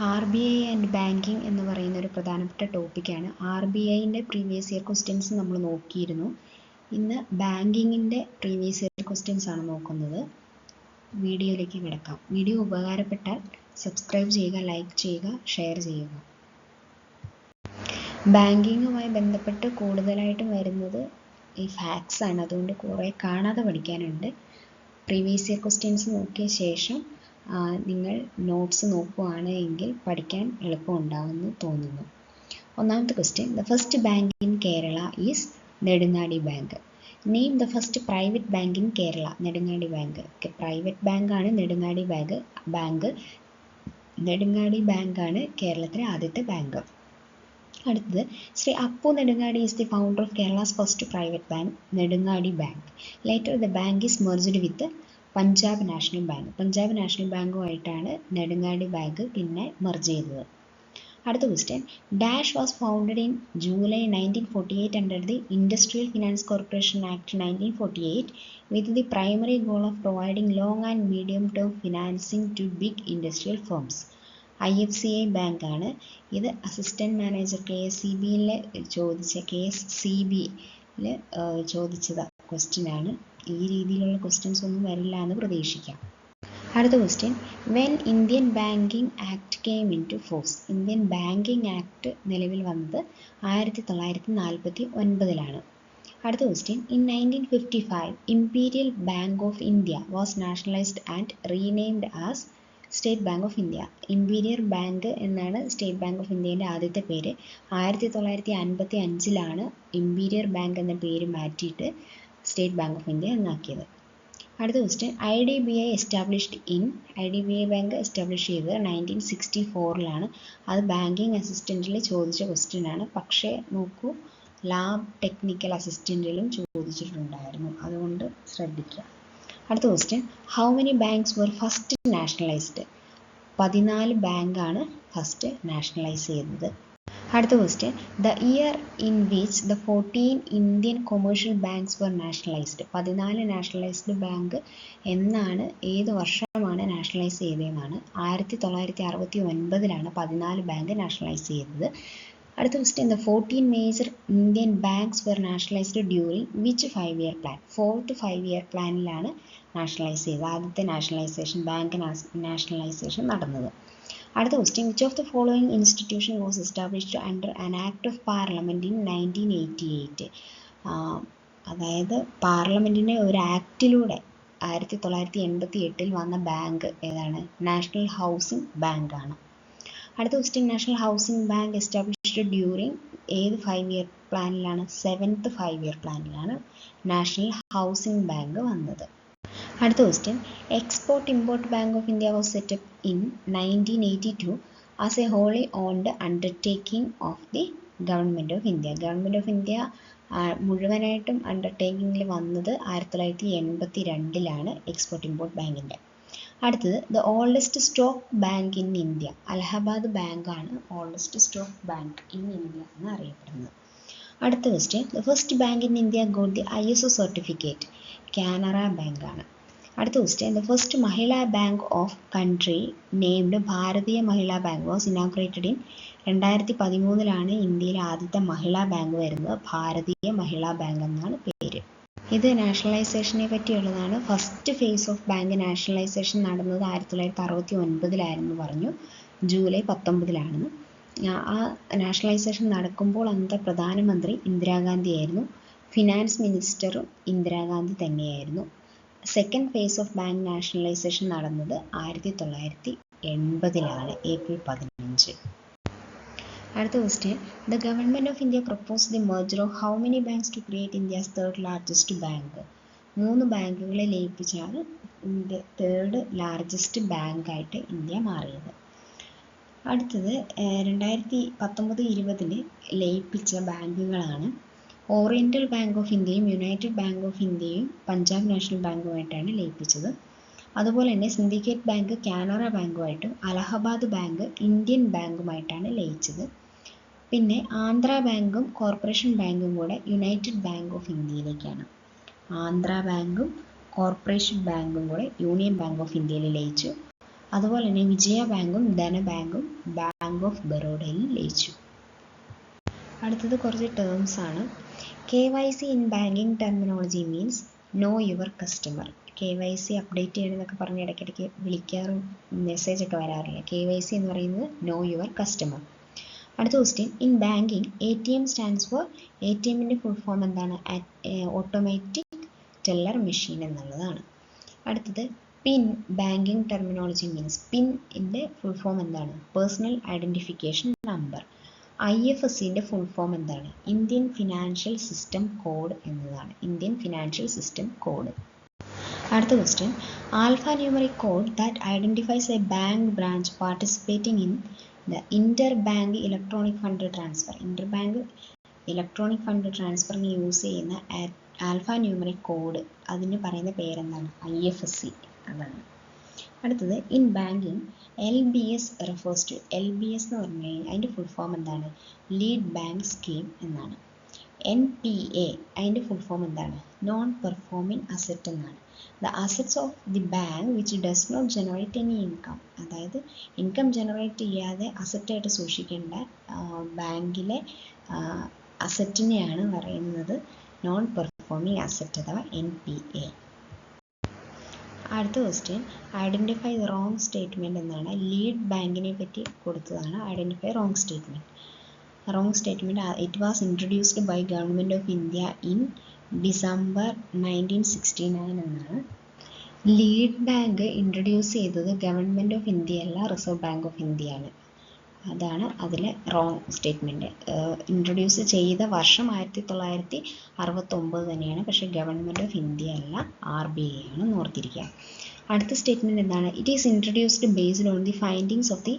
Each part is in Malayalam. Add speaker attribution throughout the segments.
Speaker 1: R B I and banking എന്ന് പറയുന്ന ഒരു പ്രധാനപ്പെട്ട ടോപ്പിക്കാണ്. ആർ ബി ഐൻ്റെ പ്രീവിയസ് ഇയർ ക്വസ്റ്റ്യൻസ് നമ്മൾ നോക്കിയിരുന്നു. ഇന്ന് ബാങ്കിങ്ങിൻ്റെ പ്രീവിയസ് ഇയർ ക്വസ്റ്റ്യൻസ് ആണ് നോക്കുന്നത്. വീഡിയോയിലേക്ക് കിടക്കാം. വീഡിയോ ഉപകാരപ്പെട്ടാൽ സബ്സ്ക്രൈബ് ചെയ്യുക, ലൈക്ക് ചെയ്യുക, ഷെയർ ചെയ്യുക. ബാങ്കിങ്ങുമായി ബന്ധപ്പെട്ട് കൂടുതലായിട്ടും വരുന്നത് ഈ ഫാക്ട്സ് ആണ്. അതുകൊണ്ട് കുറേ കാണാതെ പഠിക്കാനുണ്ട്. പ്രീവിയസ് ഇയർ ക്വസ്റ്റ്യൻസ് നോക്കിയ ശേഷം നിങ്ങൾ നോട്ട്സ് നോക്കുകയാണ് എങ്കിൽ പഠിക്കാൻ എളുപ്പമുണ്ടാകുമെന്ന് തോന്നുന്നു. ഒന്നാമത്തെ question, the first bank in Kerala is Nedungadi bank. Name the first private bank in Kerala. Nedungadi bank private ബാങ്കാണ്. നെടുങ്ങാടി ബാങ്ക് നെടുങ്ങാടി ബാങ്കാണ് കേരളത്തിലെ ആദ്യത്തെ ബാങ്ക്. അടുത്തത്, Shri Appu Nedungadi is the founder of Kerala's first private bank, Nedungadi bank. Later the bank is merged with Punjab national bank. Punjab national ബാങ്കുമായിട്ടാണ് നെടുങ്ങാടി ബാങ്ക് പിന്നെ മെർജ് ചെയ്തത്. അടുത്ത question, dash was founded in July 1948 under the industrial finance corporation act 1948 with the primary goal of providing long and medium term financing to big industrial firms. IFCI ബാങ്കാണ്. ഇത് അസിസ്റ്റൻറ്റ് മാനേജർ KSCB-യിൽ ചോദിച്ചത് ക്വസ്റ്റ്യനാണ്. ഈ രീതിയിലുള്ള ക്വസ്റ്റ്യൻസ് ഒന്നും വരില്ല എന്ന് പ്രതീക്ഷിക്കാം. അടുത്ത question, when Indian banking act came into force. Indian banking act നിലവിൽ വന്നത് 1949. അടുത്ത question, in 1955 imperial bank of India was nationalised and renamed as state bank of India. Imperial bank എന്നാണ് സ്റ്റേറ്റ് ബാങ്ക് ഓഫ് ഇന്ത്യയുടെ ആദ്യത്തെ പേര്. 1955 ഇംപീരിയൽ ബാങ്ക് എന്ന പേര് മാറ്റിയിട്ട് സ്റ്റേറ്റ് ബാങ്ക് ഓഫ് ഇന്ത്യ എന്നാക്കിയത്. അടുത്ത ക്വസ്റ്റ്യൻ, IDBI ബാങ്ക് എസ്റ്റാബ്ലിഷ് ചെയ്തത് 1964. അത് ബാങ്കിങ് അസിസ്റ്റൻറ്റിൽ ചോദിച്ച ക്വസ്റ്റ്യനാണ്. പക്ഷേ നോക്കൂ, ലാബ് ടെക്നിക്കൽ അസിസ്റ്റൻറ്റിലും ചോദിച്ചിട്ടുണ്ടായിരുന്നു. അതുകൊണ്ട് ശ്രദ്ധിക്കുക. അടുത്ത question, how many banks were first nationalised. 14 ബാങ്കാണ് ഫസ്റ്റ് നാഷണലൈസ് ചെയ്തത്. അടുത്ത question, the year in which the 14 Indian commercial banks were nationalised. 14 nationalised bank എന്നാണ്, ഏത് വർഷമാണ് നാഷണലൈസ് ചെയ്തതെന്നാണ്. 1969 14 ബാങ്ക് നാഷണലൈസ് ചെയ്തത്. അടുത്ത question, the 14 major Indian banks were nationalised during which 5-year plan. 4th 5-year പ്ലാനിലാണ് നാഷണലൈസ് ചെയ്തത്. ആദ്യത്തെ നാഷണലൈസേഷൻ, ബാങ്ക് നാഷണലൈസേഷൻ നടന്നത്. അടുത്ത question, which of the following institution was established under an act of parliament in 1988. അതായത് പാർലമെൻറ്റിൻ്റെ ഒരു ആക്ടിലൂടെ 1988 വന്ന ബാങ്ക് ഏതാണ്? നാഷണൽ ഹൗസിംഗ് ബാങ്കാണ്. അടുത്ത question, national housing bank established during ഏത് 5-year പ്ലാനിലാണ്? 7th 5-year പ്ലാനിലാണ് നാഷണൽ ഹൗസിംഗ് ബാങ്ക് വന്നത്. അടുത്ത question, export import bank of India was set up in 1982 as a wholly owned undertaking of the government of India. Government of India മുഴുവനായിട്ടും അണ്ടർടേക്കിങ്ങിൽ വന്നത് 1982 എക്സ്പോർട്ട് ഇമ്പോർട്ട് ബാങ്കിൻ്റെ. അടുത്തത്, the oldest stock bank in India. Allahabad ബാങ്കാണ് oldest stock bank in India എന്ന് അറിയപ്പെടുന്നത്. അടുത്ത question, the first bank in India got the ISO certificate. Canara ബാങ്കാണ്. അടുത്ത question, the first Mahila bank of country named Bharatiya Mahila bank was inaugurated in 2013 ഇന്ത്യയിലെ ആദ്യത്തെ മഹിളാ ബാങ്ക് വരുന്നത്. ഭാരതീയ മഹിളാ ബാങ്ക് എന്നാണ് പേര്. ഇത് നാഷണലൈസേഷനെ പറ്റിയുള്ളതാണ്. First phase of bank nationalisation നടന്നത് 1969 പറഞ്ഞു. ജൂലൈ 19 ആ നാഷണലൈസേഷൻ നടക്കുമ്പോൾ അന്നത്തെ പ്രധാനമന്ത്രി ഇന്ദിരാഗാന്ധി ആയിരുന്നു. ഫിനാൻസ് മിനിസ്റ്ററും ഇന്ദിരാഗാന്ധി തന്നെയായിരുന്നു. Second phase of bank nationalisation നടന്നത് 1980 ഏപ്രിൽ 15. അടുത്ത question, the government of India propose the merger of how many banks to create India's third largest bank. 3 ബാങ്കുകളെ ലയിപ്പിച്ചാണ് ഇന്ത്യ തേർഡ് ലാർജസ്റ്റ് ബാങ്കായിട്ട് ഇന്ത്യ മാറിയത്. അടുത്തത് 2019-20 ലയിപ്പിച്ച ബാങ്കുകളാണ്. ഓറിയൻ്റൽ ബാങ്ക് ഓഫ് ഇന്ത്യയും യുണൈറ്റഡ് ബാങ്ക് ഓഫ് ഇന്ത്യയും പഞ്ചാബ് നാഷണൽ ബാങ്കുമായിട്ടാണ് ലയിപ്പിച്ചത്. അതുപോലെ തന്നെ സിൻഡിക്കേറ്റ് ബാങ്ക് കാനറ ബാങ്കുമായിട്ടും അലഹബാദ് ബാങ്ക് ഇന്ത്യൻ ബാങ്കുമായിട്ടാണ് ലയിച്ചത്. പിന്നെ ആന്ധ്ര ബാങ്കും കോർപ്പറേഷൻ ബാങ്കും കൂടെ യുണൈറ്റഡ് ബാങ്ക് ഓഫ് ഇന്ത്യയിലേക്കാണ്. ആന്ധ്ര ബാങ്കും കോർപ്പറേഷൻ ബാങ്കും കൂടെ യൂണിയൻ ബാങ്ക് ഓഫ് ഇന്ത്യയിൽ ലയിച്ചു. അതുപോലെ തന്നെ വിജയ ബാങ്കും ധനബാങ്കും ബാങ്ക് ഓഫ് ബറോഡയിൽ ലയിച്ചു. അടുത്തത് കുറച്ച് ടേംസ് ആണ്. KYC in banking terminology means know your customer. KYC update ചെയ്യണമെന്നൊക്കെ പറഞ്ഞ് ഇടയ്ക്കിടയ്ക്ക് വിളിക്കാറും മെസ്സേജ് ഒക്കെ വരാറില്ല. KYC എന്ന് പറയുന്നത് നോ യുവർ കസ്റ്റമർ. അടുത്ത question, in banking ATM stands for, ATMൻ്റെ ഫുൾ ഫോം എന്താണ്? ഓട്ടോമാറ്റിക് ടെല്ലർ മെഷീൻ എന്നുള്ളതാണ്. അടുത്തത് പിൻ ബാങ്കിങ് ടെർമിനോളജി മീൻസ്, പിന്നിൻ്റെ ഫുൾ ഫോം എന്താണ്? Personal identification number. IFSCൻ്റെ ഫുൾ ഫോം എന്താണ്? ഇന്ത്യൻ ഫിനാൻഷ്യൽ സിസ്റ്റം കോഡ് എന്നതാണ്. Indian financial system code. അടുത്ത question, alphanumeric code that identifies a bank branch participating in the interbank electronic fund transfer. Interbank electronic fund ട്രാൻസ്ഫറിന് യൂസ് ചെയ്യുന്ന ആൽഫ ന്യൂമറിക് കോഡ്, അതിന് പറയുന്ന പേരെന്താണ്? IFSC അതാണ്. അടുത്തത്, in banking LBS refers to. LBS എന്ന് പറഞ്ഞു കഴിഞ്ഞാൽ അതിൻ്റെ ഫുൾ ഫോം എന്താണ്? ലീഡ് ബാങ്ക് സ്കീം എന്നാണ്. NPA അതിൻ്റെ ഫുൾ ഫോം എന്താണ്? നോൺ പെർഫോമിംഗ് അസറ്റ് എന്നാണ്. The assets of the bank which does not generate any income. അതായത് ഇൻകം ജനറേറ്റ് ചെയ്യാതെ അസറ്റായിട്ട് സൂക്ഷിക്കേണ്ട ബാങ്കിലെ അസറ്റിനെയാണ് പറയുന്നത് നോൺ പെർഫോമിംഗ് അസറ്റ് അഥവാ NPA. അടുത്ത question, identify the wrong statement എന്നാണ്. ലീഡ് ബാങ്കിനെ പറ്റി കൊടുത്തതാണ്. Identify wrong statement. Wrong statement, it was introduced by government of India in December 1969 എന്നാണ്. ലീഡ് ബാങ്ക് ഇൻട്രൊഡ്യൂസ് ചെയ്തത് ഗവൺമെൻറ് ഓഫ് ഇന്ത്യ അല്ല, റിസർവ് ബാങ്ക് ഓഫ് ഇന്ത്യ ആണ്. അതാണ് അതിലെ റോങ് സ്റ്റേറ്റ്മെൻറ്റ്. ഇൻട്രൊഡ്യൂസ് ചെയ്ത വർഷം 1969 തന്നെയാണ്, പക്ഷേ ഗവൺമെൻറ് ഓഫ് ഇന്ത്യ അല്ല, RBI ആണ്, ഓർത്തിരിക്കുക. അടുത്ത സ്റ്റേറ്റ്മെൻറ്റ് എന്താണ്? It is introduced based on the findings of the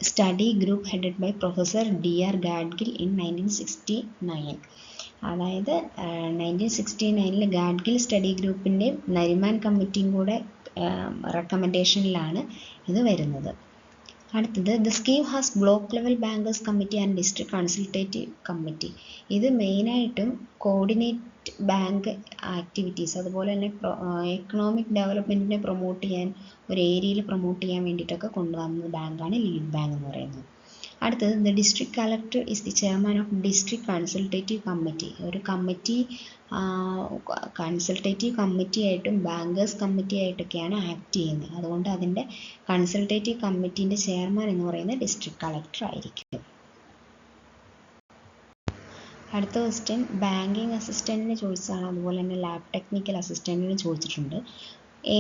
Speaker 1: study group headed by professor DR Gadgil in 1969. അതായത് 1969 ഗാഡ്ഗിൽ സ്റ്റഡി ഗ്രൂപ്പിൻ്റെയും നരിമാൻ കമ്മിറ്റിയും കൂടെ റെക്കമെൻഡേഷനിലാണ് ഇത് വരുന്നത്. അടുത്തത്, the scheme has block level bankers committee and district consultative committee. ഇത് മെയിനായിട്ടും കോർഡിനേറ്റ് ബാങ്ക് ആക്ടിവിറ്റീസ്, അതുപോലെ തന്നെ എക്കണോമിക് ഡെവലപ്മെൻറ്റിനെ പ്രൊമോട്ട് ചെയ്യാൻ, ഒരു ഏരിയയിൽ പ്രൊമോട്ട് ചെയ്യാൻ വേണ്ടിയിട്ടൊക്കെ കൊണ്ടുവന്ന ബാങ്കാണ് ലീഡ് ബാങ്ക് എന്ന് പറയുന്നത്. അടുത്തത്, the district collector is the chairman of district consultative committee. ഒരു കമ്മിറ്റി കൺസൾട്ടേറ്റീവ് കമ്മിറ്റി ആയിട്ടും ബാങ്കേഴ്സ് കമ്മിറ്റി ആയിട്ടൊക്കെയാണ് ആക്ട് ചെയ്യുന്നത്. അതുകൊണ്ട് അതിൻ്റെ കൺസൾട്ടേറ്റീവ് കമ്മിറ്റീൻ്റെ ചെയർമാൻ എന്ന് പറയുന്നത് ഡിസ്ട്രിക്ട് കളക്ടർ ആയിരിക്കും. അടുത്ത ക്വസ്റ്റ്യൻ, ബാങ്കിങ് അസിസ്റ്റൻറ്റിന് ചോദിച്ചതാണ്. അതുപോലെ തന്നെ ലാബ് ടെക്നിക്കൽ അസിസ്റ്റൻറ്റിന് ചോദിച്ചിട്ടുണ്ട്.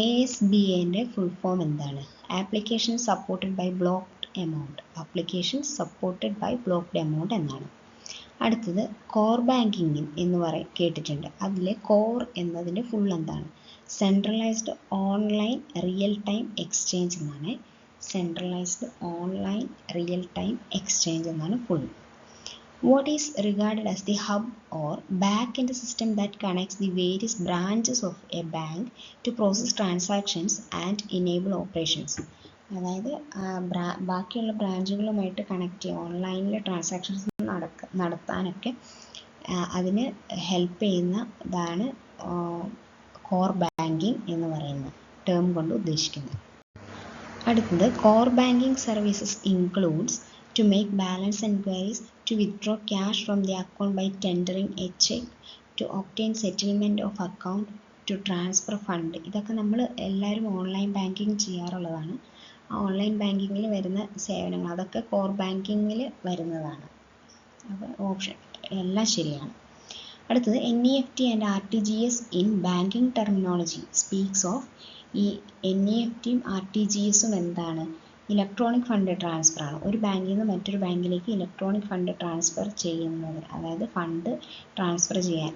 Speaker 1: ASBAൻ്റെ ഫുൾ ഫോം എന്താണ്? Application supported by blocked amount. Application supported by blocked amount എന്നാണ്. അടുത്തത്, കോർ ബാങ്കിങ് എന്ന് കേട്ടിട്ടുണ്ട്. അതിലെ കോർ എന്നതിൻ്റെ ഫുൾ എന്താണ്? Centralised online real time exchange എന്നാണ്. Centralised online real time exchange എന്നാണ് full. What is regarded as the hub or back-end system that connects the various branches of a bank to process transactions and enable operations? അതായത് ബാക്കിയുള്ള ബ്രാഞ്ചുകളുമായിട്ട് കണക്ട് ചെയ്യുക, ഓൺലൈനിൽ ട്രാൻസാക്ഷൻസ് നടത്താനൊക്കെ അതിന് ഹെൽപ്പ് ചെയ്യുന്ന ഇതാണ് കോർ ബാങ്കിങ് എന്ന് പറയുന്ന ടേം കൊണ്ട് ഉദ്ദേശിക്കുന്നത്. അടുത്തത്, core banking services includes to make balance enquiries, to withdraw cash from the account by tendering a check, to obtain settlement of account, to transfer fund. ഇതൊക്കെ നമ്മൾ എല്ലാവരും ഓൺലൈൻ ബാങ്കിങ് ചെയ്യാറുള്ളതാണ്. ആ ഓൺലൈൻ ബാങ്കിങ്ങിൽ വരുന്ന സേവനങ്ങൾ അതൊക്കെ കോർ ബാങ്കിങ്ങിൽ വരുന്നതാണ്. അപ്പോൾ ഓപ്ഷൻ എല്ലാം ശരിയാണ്. അടുത്തത്, NEFT and RTGS in banking terminology speaks of. ഈ NEFTയും RTGSും എന്താണ്? ഇലക്ട്രോണിക് ഫണ്ട് ട്രാൻസ്ഫർ ആണ്. ഒരു ബാങ്കിൽ നിന്ന് മറ്റൊരു ബാങ്കിലേക്ക് ഇലക്ട്രോണിക് ഫണ്ട് ട്രാൻസ്ഫർ ചെയ്യുന്നത്, അതായത് ഫണ്ട് ട്രാൻസ്ഫർ ചെയ്യാൻ,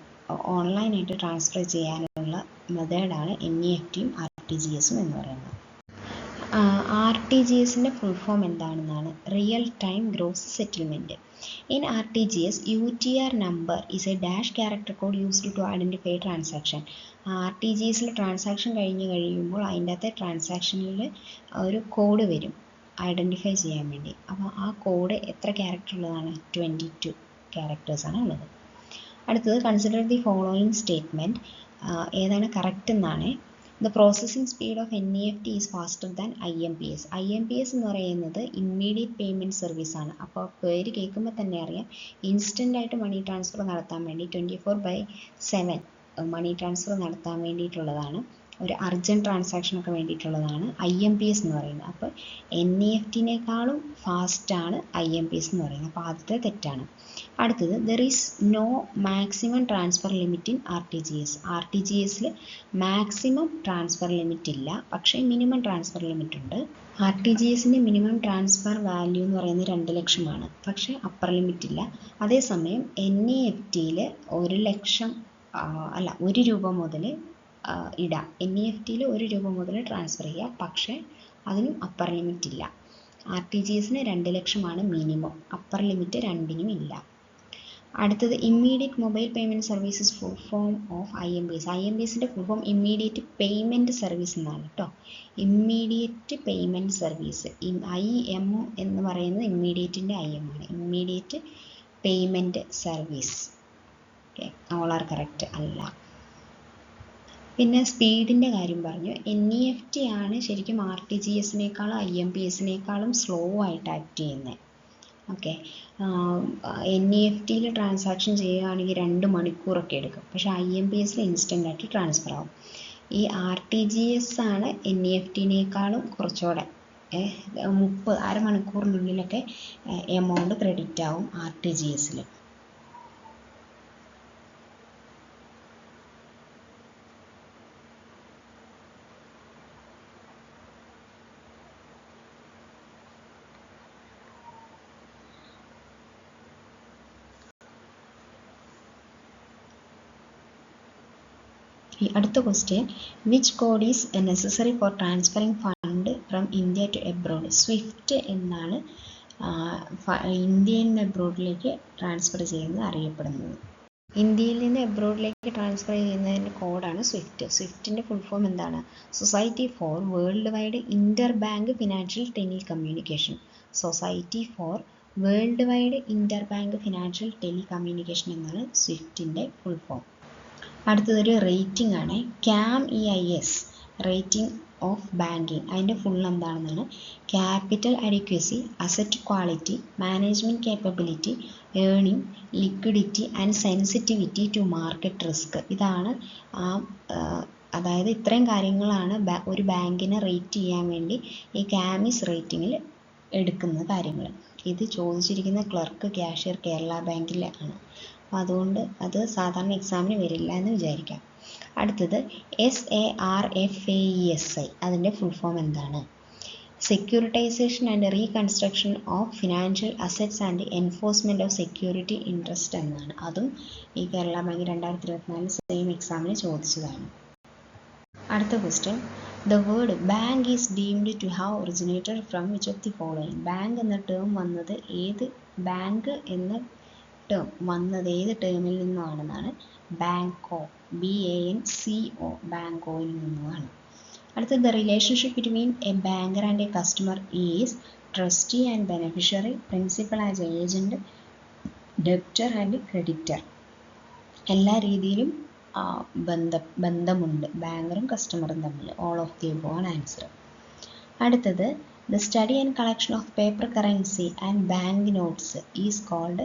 Speaker 1: ഓൺലൈനായിട്ട് ട്രാൻസ്ഫർ ചെയ്യാനുള്ള മെത്തേഡാണ് NEFTയും RTGSും എന്ന് പറയുന്നത്. RTGSൻ്റെ ഫുൾ ഫോം എന്താണെന്നാണ്? Real time gross settlement. In RTGS, UTR number is a dash character code used to identify transaction. RTGSൽ ട്രാൻസാക്ഷൻ കഴിയുമ്പോൾ അതിൻ്റെ അകത്തെ ട്രാൻസാക്ഷനിൽ ഒരു കോഡ് വരും ഐഡൻറ്റിഫൈ ചെയ്യാൻ വേണ്ടി. അപ്പോൾ ആ കോഡ് എത്ര ക്യാരക്ടർ ഉള്ളതാണ്? 22 ക്യാരക്ടേഴ്സാണ് ഉള്ളത്. അടുത്തത്, കൺസിഡർ ദി ഫോളോയിങ് സ്റ്റേറ്റ്മെൻറ്റ്. ഏതാണ് കറക്റ്റ് എന്നാണ്? The processing speed of NEFT is faster than IMPS. IMPS എന്ന് പറയുന്നത് ഇമ്മീഡിയറ്റ് പേയ്മെൻറ്റ് സർവീസ് ആണ്. അപ്പോൾ പേര് കേൾക്കുമ്പോൾ തന്നെ അറിയാം, ഇൻസ്റ്റൻ്റ് ആയിട്ട് മണി ട്രാൻസ്ഫർ നടത്താൻ വേണ്ടി 24/7 മണി ട്രാൻസ്ഫർ നടത്താൻ വേണ്ടിയിട്ടുള്ളതാണ്, ഒരു അർജൻറ്റ് ട്രാൻസാക്ഷനൊക്കെ വേണ്ടിയിട്ടുള്ളതാണ് IMPS എന്ന് പറയുന്നത്. അപ്പോൾ NEFTനേക്കാളും ഫാസ്റ്റാണ് IMPS എന്ന് പറയുന്നത്. അപ്പോൾ ആദ്യത്തെ തെറ്റാണ്. അടുത്തത്, there is no maximum transfer limit in RTGS. RTGSൽ മാക്സിമം ട്രാൻസ്ഫർ ലിമിറ്റ് ഇല്ല, പക്ഷേ മിനിമം ട്രാൻസ്ഫർ ലിമിറ്റ് ഉണ്ട്. RTGSൻ്റെ മിനിമം ട്രാൻസ്ഫർ വാല്യൂ എന്ന് പറയുന്നത് 2 ലക്ഷമാണ്, പക്ഷേ അപ്പർ ലിമിറ്റ് ഇല്ല. അതേസമയം NEFTയിൽ 1 ലക്ഷം അല്ല 1 രൂപ മുതൽ ഇടാം. NEFTയിൽ 1 രൂപ മുതൽ ട്രാൻസ്ഫർ ചെയ്യാം, പക്ഷേ അതിനും അപ്പർ ലിമിറ്റ് ഇല്ല. RTGSന് 2 ലക്ഷമാണ് മിനിമം, അപ്പർ ലിമിറ്റ് 2നും ഇല്ല. അടുത്തത്, immediate mobile payment services full form of IMPS. IMPSൻ്റെ full form immediate payment service എന്നാണ് കേട്ടോ. ഇമ്മീഡിയറ്റ് പേയ്മെൻറ്റ് സർവീസ്, IM എന്ന് പറയുന്നത് ഇമ്മീഡിയറ്റിൻ്റെ IM ആണ്, immediate payment service. Okay, all are correct അല്ല. പിന്നെ സ്പീഡിൻ്റെ കാര്യം പറഞ്ഞു. NEFT ആണ് ശരിക്കും RTGSനേക്കാളും IMPSനേക്കാളും സ്ലോ ആയിട്ട് ആക്ട് ചെയ്യുന്നത്. ഓക്കെ, NEFTയിൽ ട്രാൻസാക്ഷൻ ചെയ്യുകയാണെങ്കിൽ 2 മണിക്കൂറൊക്കെ എടുക്കും, പക്ഷേ IMPSൽ ഇൻസ്റ്റൻ്റ് ആയിട്ട് ട്രാൻസ്ഫർ ആവും. ഈ RTGS ആണ് NEFTനേക്കാളും കുറച്ചുകൂടെ 30 അരമണിക്കൂറിനുള്ളിലൊക്കെ എമൗണ്ട് ക്രെഡിറ്റ് ആവും RTGSൽ. അടുത്ത question, which code is necessary for transferring fund from India to abroad? SWIFT എന്നാണ് ഇന്ത്യയിൽ നിന്ന് എബ്രോഡിലേക്ക് ട്രാൻസ്ഫർ ചെയ്യുന്നത് അറിയപ്പെടുന്നത്. ഇന്ത്യയിൽ നിന്ന് എബ്രോഡിലേക്ക് ട്രാൻസ്ഫർ ചെയ്യുന്നതിൻ്റെ കോഡാണ് സ്വിഫ്റ്റ്. സ്വിഫ്റ്റിൻ്റെ ഫുൾ ഫോം എന്താണ്? Society for world wide inter bank financial telecommunication. Society for world wide inter bank financial telecommunication എന്നാണ് സ്വിഫ്റ്റിൻ്റെ ഫുൾ ഫോം. അടുത്തതൊരു റേറ്റിംഗ് ആണ്, CAM-EIS, റേറ്റിംഗ് ഓഫ് ബാങ്കിങ്. അതിൻ്റെ ഫുൾ എന്താണെന്നാണ്? Capital adequacy, asset quality, management capability, earning, liquidity and sensitivity to market risk. ഇതാണ് അതായത് ഇത്രയും കാര്യങ്ങളാണ് ഒരു ബാങ്കിനെ റേറ്റ് ചെയ്യാൻ വേണ്ടി ഈ CAM-IS റേറ്റിങ്ങിൽ എടുക്കുന്ന കാര്യങ്ങൾ. ഇത് ചോദിച്ചിരിക്കുന്ന ക്ലർക്ക്, ക്യാഷ്യർ കേരള ബാങ്കിലാണ്. അതുകൊണ്ട് അത് സാധാരണ എക്സാമിന് വരില്ല എന്ന് വിചാരിക്കാം. അടുത്തത് SARFAESI, അതിൻ്റെ ഫുൾ ഫോം എന്താണ്? Securitisation and reconstruction of financial assets and enforcement of security interest എന്നാണ്. അതും ഈ കേരള ബാങ്ക് 2024 സെയിം എക്സാമിന് ചോദിച്ചതാണ്. അടുത്ത question, the word bank is deemed to have originated from which of the following? Bank എന്ന ടേം വന്നത് ഏത് ബാങ്ക് എന്ന ടേം വന്നത് ഏത് ടേമിൽ നിന്നാണെന്നാണ്? ബാങ്കോ, BANCO, ബാങ്കോയിൽ നിന്നുമാണ്. അടുത്തത്, the relationship between A banker and A customer is trustee and beneficiary, principal and agent, debtor and creditor. എല്ലാ രീതിയിലും ബന്ധമുണ്ട് ബാങ്കറും കസ്റ്റമറും തമ്മിൽ. ഓൾ ഓഫ് ദി എബോവ് ആണ് ആൻസർ. അടുത്തത്, the study and collection of paper currency and bank notes is called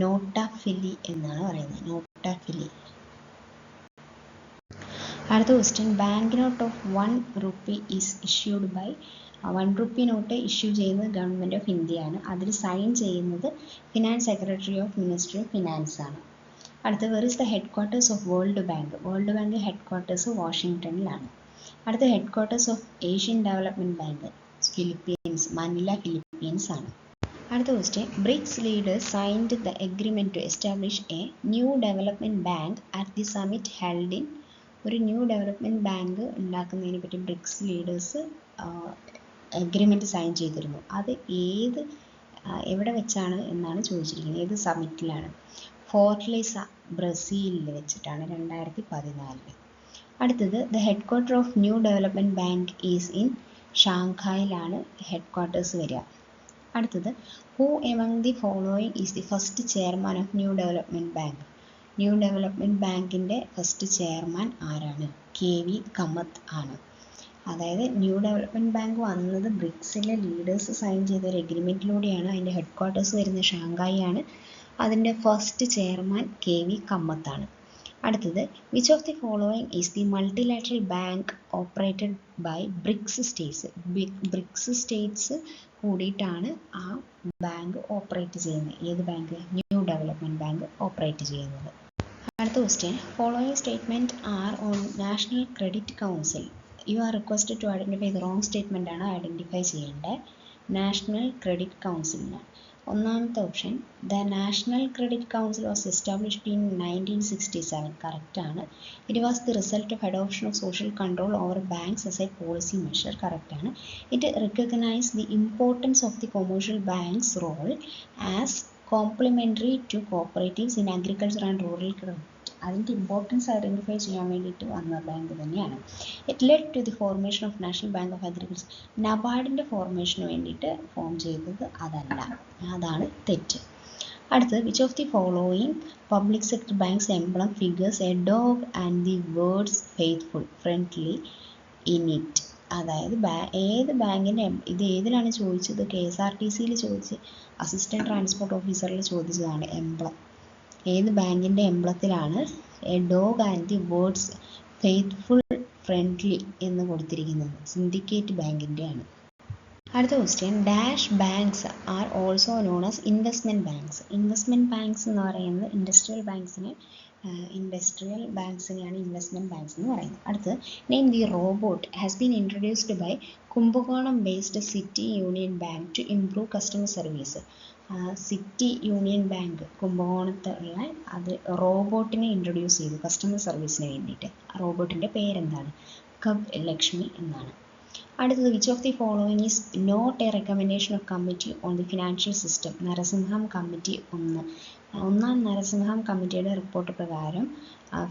Speaker 1: notaphily എന്നാണ് പറയുന്നത്. നോട്ടാഫിലി. അടുത്ത question, bank note of 1 rupee is issued by. 1 rupee note issue ചെയ്യുന്നത് ഗവൺമെൻറ് ഓഫ് ഇന്ത്യ ആണ്. അതിൽ സൈൻ ചെയ്യുന്നത് finance secretary of ministry of finance ആണ്. അടുത്ത, where is the headquarters of world bank? World bank headquarters വാഷിങ്ടണിലാണ്. അടുത്ത, headquarters of Asian development bank Philippines, Manila, Philippines ആണ്. അടുത്ത question, BRICS leaders signed the agreement to establish A new development bank at the summit held in. ഒരു ന്യൂ ഡെവലപ്മെൻറ്റ് ബാങ്ക് ഉണ്ടാക്കുന്നതിനെ പറ്റി ബ്രിക്സ് ലീഡേഴ്സ് എഗ്രിമെൻറ്റ് സൈൻ ചെയ്തിരുന്നു. അത് എവിടെ വെച്ചാണ് എന്നാണ് ചോദിച്ചിരിക്കുന്നത്. ഏത് സമ്മിറ്റിലാണ്? ഫോർട്ടലൈസ, ബ്രസീലിൽ വെച്ചിട്ടാണ് 2014. അടുത്തത്, the headquarter of new development bank is in ഷാങ്ഹായിലാണ് ഹെഡ് ക്വാർട്ടേഴ്സ് വരിക. അടുത്തത്, who among the following is the first chairman of new development bank? New development ബാങ്കിൻ്റെ ഫസ്റ്റ് ചെയർമാൻ ആരാണ്? KV കമത്ത് ആണ്. അതായത് ന്യൂ ഡെവലപ്മെൻറ്റ് ബാങ്ക് വന്നത് ബ്രിക്സിലെ ലീഡേഴ്സ് സൈൻ ചെയ്ത ഒരു എഗ്രിമെൻറ്റിലൂടെയാണ്. അതിൻ്റെ ഹെഡ് ക്വാർട്ടേഴ്സ് വരുന്നത് ഷാങ്ഹായി ആണ്. അതിൻ്റെ ഫസ്റ്റ് ചെയർമാൻ KV കമ്മത്താണ്. അടുത്തത് which of the following is the multilateral bank operated by BRICS states? BRICS states കൂടിയിട്ടാണ് ആ ബാങ്ക് ഓപ്പറേറ്റ് ചെയ്യുന്നത്. ഏത് bank? New development bank operate ചെയ്യുന്നത്. അടുത്ത question, following statement are on national credit council. You are requested to identify the wrong statement ആണ് ഐഡൻറ്റിഫൈ ചെയ്യേണ്ടത്. നാഷണൽ ക്രെഡിറ്റ് കൗൺസിലിനാണ്. ഒന്നാമത്തെ option, the national credit council was established in 1967. കറക്റ്റാണ്. It was the result of adoption of social control over banks as a policy measure. കറക്റ്റാണ്. It recognise the importance of the commercial banks role as complementary to cooperatives in agriculture and rural credit. അതിൻ്റെ ഇമ്പോർട്ടൻസ് ഐഡൻറ്റിഫൈ ചെയ്യാൻ വേണ്ടിയിട്ട് വന്ന ബാങ്ക് തന്നെയാണ്. It led to the formation of national bank of agriculture. നബാർഡിൻ്റെ ഫോർമേഷന് വേണ്ടിയിട്ട് ഫോം ചെയ്തത് അതല്ല, അതാണ് തെറ്റ്. അടുത്തത്, which of the following public sector banks emblem figures a dog and the words faithful friendly in it? അതായത് ഏത് ബാങ്കിൻ്റെ ഇത് ഏതിലാണ് ചോദിച്ചത്? KSRTCയിൽ ചോദിച്ച് അസിസ്റ്റൻറ്റ് ട്രാൻസ്പോർട്ട് ഓഫീസറിൽ ചോദിച്ചതാണ് എംബ്ലം. ഏത് ബാങ്കിൻ്റെ എംബ്ലത്തിലാണ് a dog and the words faithful friendly എന്ന് കൊടുത്തിരിക്കുന്നത്? സിൻഡിക്കേറ്റ് ബാങ്കിൻ്റെയാണ്. അടുത്ത question, dash banks are also known as investment banks. Investment banks എന്ന് പറയുന്നത് ഇൻഡസ്ട്രിയൽ ബാങ്ക്സിനെയാണ് ഇൻവെസ്റ്റ്മെൻറ്റ് ബാങ്ക്സ് എന്ന് പറയുന്നത്. അടുത്ത്, name the robot has been introduced by Kumbakonam based city union bank to improve customer service. City union bank കുംഭകോണത്തുള്ള അത് റോബോട്ടിനെ ഇൻട്രൊഡ്യൂസ് ചെയ്തു കസ്റ്റമർ സർവീസിന് വേണ്ടിയിട്ട്. റോബോട്ടിൻ്റെ പേരെന്താണ്? കബ് ലക്ഷ്മി എന്നാണ്. അടുത്തത്, which of the following is not a recommendation of committee on the financial system? Narasimham committee ഒന്നാം നരസിംഹം കമ്മിറ്റിയുടെ റിപ്പോർട്ട് പ്രകാരം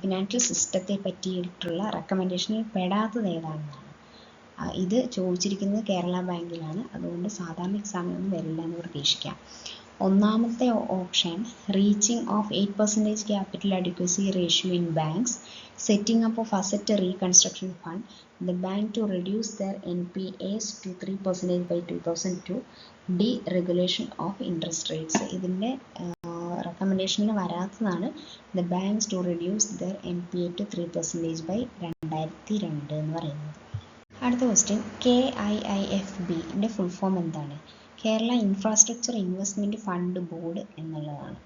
Speaker 1: ഫിനാൻഷ്യൽ സിസ്റ്റത്തെ പറ്റിയിട്ടുള്ള റെക്കമെൻഡേഷനിൽ പെടാത്തത് ഏതാണെന്നാണ്. ഇത് ചോദിച്ചിരിക്കുന്നത് കേരള ബാങ്കിലാണ്. അതുകൊണ്ട് സാധാരണ എക്സാമിനൊന്നും വരില്ല എന്ന് പ്രതീക്ഷിക്കാം. ഒന്നാമത്തെ option, reaching of 8% capital adequacy ratio in banks, setting up of asset reconstruction fund, the bank to reduce their NPAs to 3% by 2002, deregulation of interest rates. ഇതിൻ്റെ റെക്കമെൻഡേഷനിൽ വരാത്തതാണ് the banks to reduce their NPA to 3% by 2002 എന്ന് പറയുന്നത്. അടുത്ത ക്വസ്റ്റ്യൻ, KIIFBൻ്റെ ഫുൾ ഫോം എന്താണ്? Kerala infrastructure investment fund board എന്നുള്ളതാണ്.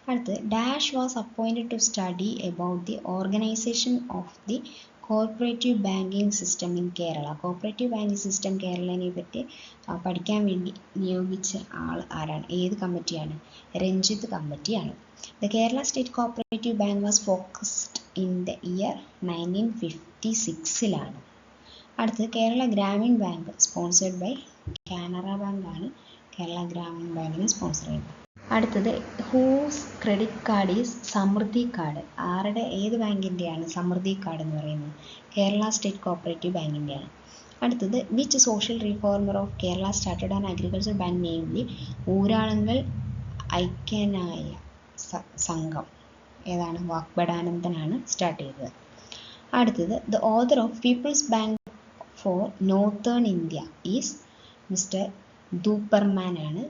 Speaker 1: അടുത്ത്, dash was appointed to study about the organisation of the corporative banking system in Kerala. Corporative banking system കേരളനെ പറ്റി പഠിക്കാൻ വേണ്ടി നിയോഗിച്ച ആൾ ആരാണ്? ഏത് കമ്മിറ്റിയാണ്? രഞ്ജിത്ത് കമ്മിറ്റിയാണ്. The Kerala state corporative bank was focused in the year 1956. അടുത്ത്, Kerala Gramin bank sponsored by Canara bank ആണ് കേരള ഗ്രാമീൺ ബാങ്കിനെ സ്പോൺസർ ചെയ്യുന്നത്. അടുത്തത്, whose credit card is Samriddhi card? ഏത് ബാങ്കിൻ്റെയാണ് സമൃദ്ധി കാർഡ് എന്ന് പറയുന്നത്? കേരള സ്റ്റേറ്റ് കോർപ്പറേറ്റീവ് ബാങ്കിൻ്റെയാണ്. അടുത്തത്, which social reformer of Kerala started an agriculture bank namely Uralungal Aikyanaya Sangham? ഏതാണ്? വാഗ്ബടാനന്ദനാണ് സ്റ്റാർട്ട് ചെയ്തത്. അടുത്തത്, the author of people's bank for northern India is mister Dupernex ആണ്.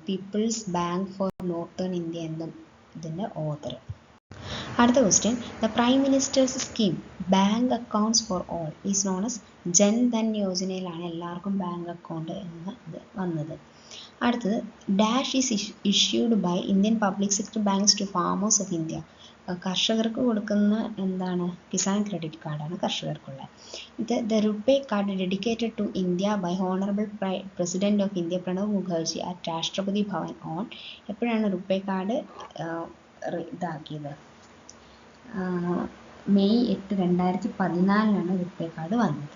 Speaker 1: People's bank for northern India എന്ന ഇതിൻ്റെ ഓതർ. അടുത്ത question, the prime minister's scheme bank accounts for all is known as Jan Dhan യോജനയിലാണ് എല്ലാവർക്കും ബാങ്ക് അക്കൗണ്ട് എന്ന് ഇത് വന്നത്. അടുത്തത്, dash is issued by Indian public sector banks to farmers of India. കർഷകർക്ക് കൊടുക്കുന്ന എന്താണ്? കിസാൻ ക്രെഡിറ്റ് കാർഡാണ് കർഷകർക്കുള്ളത്. ഇത് the RuPay card dedicated to India by honourable president of India Pranab Mukherjee at Rashtrapati Bhavan on. എപ്പോഴാണ് റുപേ കാർഡ് ഇതാക്കിയത്? മെയ് 8, 2014 റുപേ കാർഡ് വന്നത്.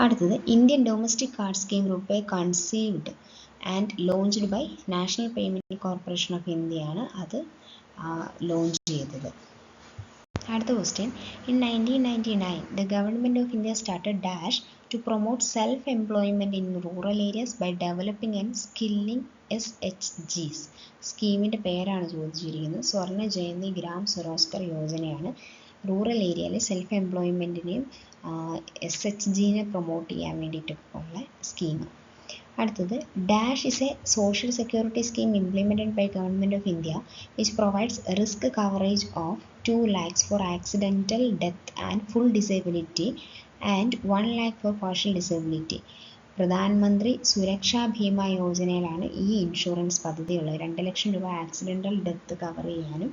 Speaker 1: അടുത്തത്, Indian domestic card scheme RuPay conceived and launched by national payment corporation of ഇന്ത്യയാണ് അത് ലോഞ്ച് ചെയ്തത്. അടുത്ത question, in 1999 the government of India started dash to promote self-employment in rural areas by developing and skilling SHGs. സ്കീമിൻ്റെ പേരാണ് ചോദിച്ചിരിക്കുന്നത്. സ്വർണ്ണ ജയന്തി ഗ്രാം സ്വരോസ്കർ യോജനയാണ് റൂറൽ ഏരിയയിൽ സെൽഫ് എംപ്ലോയ്മെൻറ്റിനെയും SHGനെ പ്രൊമോട്ട് ചെയ്യാൻ വേണ്ടിയിട്ടുള്ള സ്കീം. അടുത്തത് dash is a social security scheme implemented by government of India which provides risk coverage of 2 lakhs for accidental death and full disability and 1 lakh for partial disability. പ്രധാനമന്ത്രി സുരക്ഷാ ഭീമ യോജനയിലാണ് ഈ ഇൻഷുറൻസ് പദ്ധതി ഉള്ളത്. 2 ലക്ഷം രൂപ ആക്സിഡൻ്റൽ ഡെത്ത് കവർ ചെയ്യാനും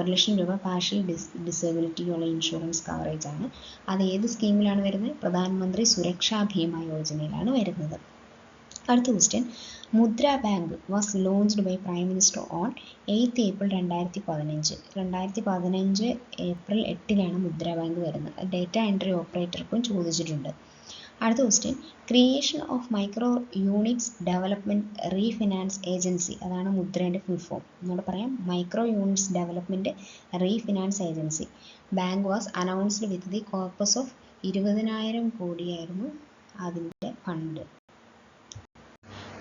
Speaker 1: 1 ലക്ഷം രൂപ പാർഷ്യൽ ഡിസബിലിറ്റിയുള്ള ഇൻഷുറൻസ് കവറേജ് ആണ്. അത് ഏത് സ്കീമിലാണ് വരുന്നത്? പ്രധാനമന്ത്രി സുരക്ഷാ ഭീമ യോജനയിലാണ് വരുന്നത്. അടുത്ത question, Mudra bank was launched by prime minister on 8 April 2015 April 8 Mudra bank വരുന്നത്. ഡേറ്റ എൻട്രി ഓപ്പറേറ്റർക്കും ചോദിച്ചിട്ടുണ്ട്. അടുത്ത question, creation of micro units development refinance agency, അതാണ് മുദ്രേൻ്റെ ഫുൾ ഫോം. എന്നോട് പറയാം, micro units development refinance agency. Bank was announced with the corpus of 20,000 കോടിയായിരുന്നു അതിൻ്റെ ഫണ്ട്.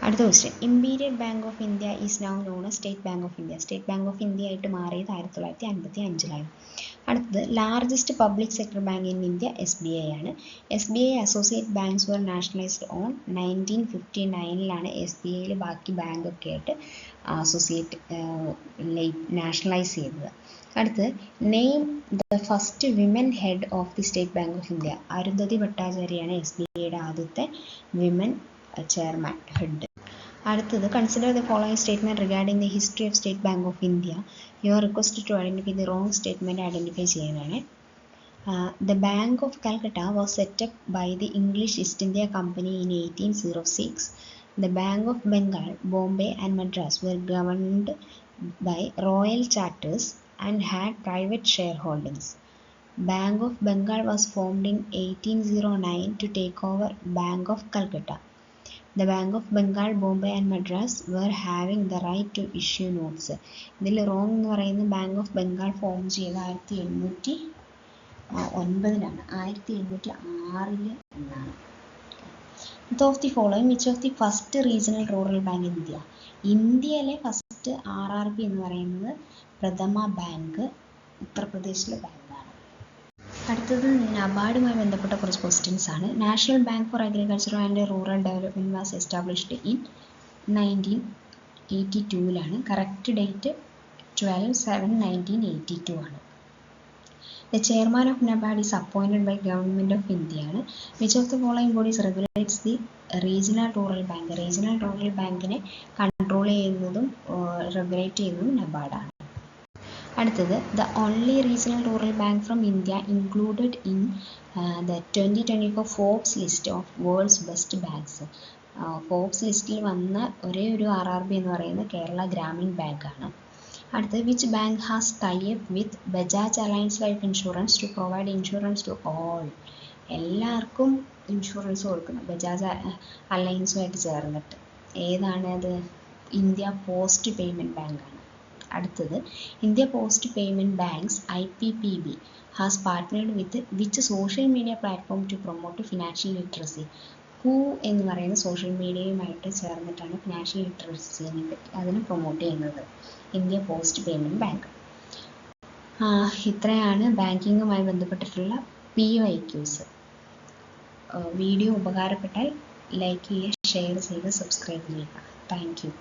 Speaker 1: അടുത്ത question, imperial bank of India is now known as state bank of India. State bank of India ആയിട്ട് മാറിയത് 1955. അടുത്തത്, largest public sector bank in India SBI ആണ്. SBI associate banks were nationalised on 1959 SBIയിൽ ബാക്കി ബാങ്കൊക്കെ ആയിട്ട് അസോസിയേറ്റ് നാഷണലൈസ് ചെയ്തത്. അടുത്തത്, name the first women head of the state bank of India. Arundhati ഭട്ടാചാര്യയാണ് SBIയുടെ ആദ്യത്തെ വിമൻ ചെയർമാൻ ഹെഡ്. അടുത്തത്, consider the following statement regarding the history of state bank of India. You are requested to identify the wrong statement identify ചെയ്യാനാണ്. The bank of Calcutta was set up by the English East India Company in 1806. The bank of Bengal, Bombay and Madras were governed by royal charters and had private shareholdings. Bank of Bengal was formed in 1809 to take over Bank of Calcutta. The Bank of Bengal, Bombay and Madras were having the right to issue notes. ഇതിൽ റോങ് എന്ന് പറയുന്നത് ബാങ്ക് ഓഫ് ബംഗാൾ ഫോം ചെയ്ത് 1709 1706 എന്നാണ്. Of the following which of the first regional rural bank in India. ഇന്ത്യയിലെ ഫസ്റ്റ് RRB എന്ന് പറയുന്നത് പ്രഥമ ബാങ്ക് ഉത്തർപ്രദേശിലെ ബാങ്കാണ്. അടുത്തത് നബാർഡുമായി ബന്ധപ്പെട്ട കുറച്ച് ക്വസ്റ്റ്യൻസ് ആണ്. National bank for agriculture and rural development was established in 1982. Correct date 12/7/1982 ആണ്. The chairman of NABARD is appointed by government of India ആണ്. Which of the following bodies regulates the regional rural bank. Regional rural ബാങ്കിനെ കൺട്രോൾ ചെയ്യുന്നതും റെഗുലേറ്റ് ചെയ്യുന്നതും നബാർഡാണ്. അടുത്തത്, the only regional rural bank from India included in the 2024 Forbes list of world's best banks. Forbes ലിസ്റ്റിൽ വന്ന ഒരേ ഒരു RRB എന്ന് പറയുന്നത് കേരള ഗ്രാമീൺ ബാങ്കാണ്. അടുത്തത്, which bank has tied up with Bajaj Allianz life insurance to provide insurance to all. എല്ലാവർക്കും ഇൻഷുറൻസ് കൊടുക്കുന്നു ബജാജ് അലയൻസുമായിട്ട് ചേർന്നിട്ട്. ഏതാണ് അത്? ഇന്ത്യ പോസ്റ്റ് പേയ്മെൻറ്റ് ബാങ്കാണ്. അടുത്തത്, India post payment banks IPPB has partnered with which social media platform to promote financial literacy. Who എന്ന് പറയുന്ന സോഷ്യൽ മീഡിയയുമായിട്ട് ചേർന്നിട്ടാണ് ഫിനാൻഷ്യൽ ലിറ്ററസിനെ പറ്റി അതിനെ പ്രൊമോട്ട് ചെയ്യുന്നത് ഇന്ത്യ പോസ്റ്റ് പേയ്മെൻറ്റ് ബാങ്ക്. ഇത്രയാണ് ബാങ്കിങ്ങുമായി ബന്ധപ്പെട്ടിട്ടുള്ള PYQs. വീഡിയോ ഉപകാരപ്പെട്ടാൽ ലൈക്ക് ചെയ്യുക, ഷെയർ ചെയ്യുക, സബ്സ്ക്രൈബ് ചെയ്യുക. Thank you.